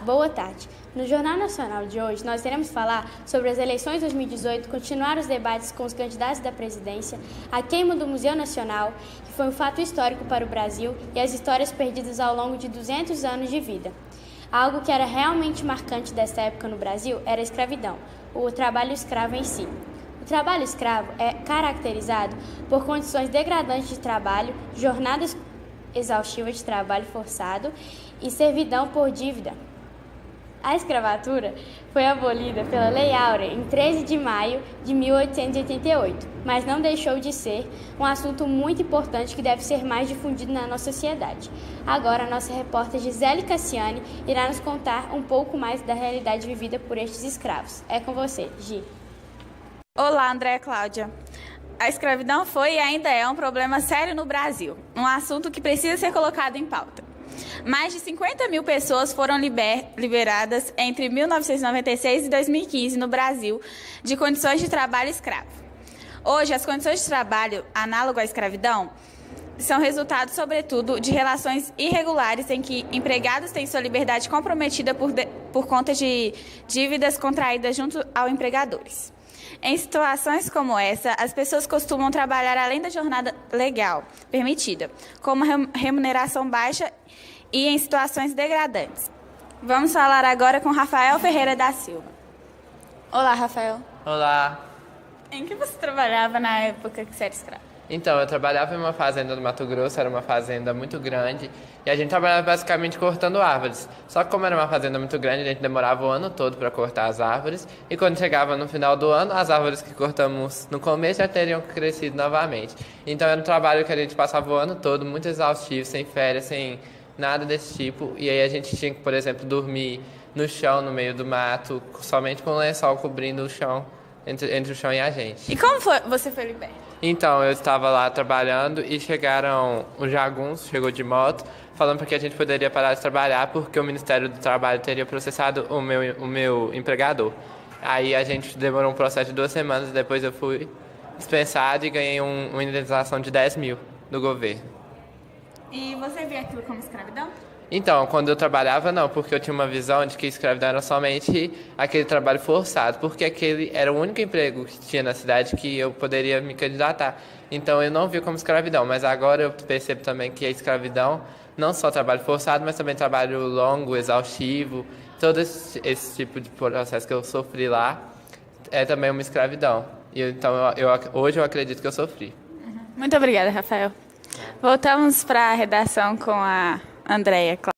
boa tarde. No Jornal Nacional de hoje, nós iremos falar sobre as eleições de 2018, continuar os debates com os candidatos da presidência, a queima do Museu Nacional, que foi um fato histórico para o Brasil, e as histórias perdidas ao longo de 200 anos de vida. Algo que era realmente marcante dessa época no Brasil era a escravidão, o trabalho escravo em si. O trabalho escravo é caracterizado por condições degradantes de trabalho, jornadas exaustivas de trabalho forçado e servidão por dívida. A escravatura foi abolida pela Lei Áurea em 13 de maio de 1888, mas não deixou de ser um assunto muito importante que deve ser mais difundido na nossa sociedade. Agora, a nossa repórter Gisele Cassiani irá nos contar um pouco mais da realidade vivida por estes escravos. É com você, Gi. Olá, Andréa Cláudia. A escravidão foi e ainda é um problema sério no Brasil, um assunto que precisa ser colocado em pauta. Mais de 50 mil pessoas foram liberadas entre 1996 e 2015 no Brasil de condições de trabalho escravo. Hoje, as condições de trabalho análogo à escravidão são resultado, sobretudo, de relações irregulares em que empregados têm sua liberdade comprometida por conta de dívidas contraídas junto aos empregadores. Em situações como essa, as pessoas costumam trabalhar além da jornada legal permitida, com uma remuneração baixa e em situações degradantes. Vamos falar agora com Rafael Ferreira da Silva. Olá, Rafael. Olá. Em que você trabalhava na época que você era escravo? Então, eu trabalhava em uma fazenda no Mato Grosso, era uma fazenda muito grande, e a gente trabalhava basicamente cortando árvores. Só que como era uma fazenda muito grande, a gente demorava o ano todo para cortar as árvores, e quando chegava no final do ano, as árvores que cortamos no começo já teriam crescido novamente. Então era um trabalho que a gente passava o ano todo, muito exaustivo, sem férias, sem nada desse tipo, e aí a gente tinha que, por exemplo, dormir no chão, no meio do mato, somente com o lençol cobrindo o chão, entre o chão e a gente. E como você foi liberto? Então, eu estava lá trabalhando e chegaram os jagunços, chegou de moto, falando que a gente poderia parar de trabalhar porque o Ministério do Trabalho teria processado o meu empregador. Aí a gente demorou um processo de 2 semanas, depois eu fui dispensado e ganhei uma indenização de 10 mil do governo. E você via aquilo como escravidão? Então, quando eu trabalhava, não, porque eu tinha uma visão de que escravidão era somente aquele trabalho forçado, porque aquele era o único emprego que tinha na cidade que eu poderia me candidatar. Então, eu não via como escravidão, mas agora eu percebo também que a escravidão, não só trabalho forçado, mas também trabalho longo, exaustivo, todo esse tipo de processo que eu sofri lá é também uma escravidão. E, então, hoje eu acredito que eu sofri. Muito obrigada, Rafael. Voltamos para a redação com a Andréa Cláudia.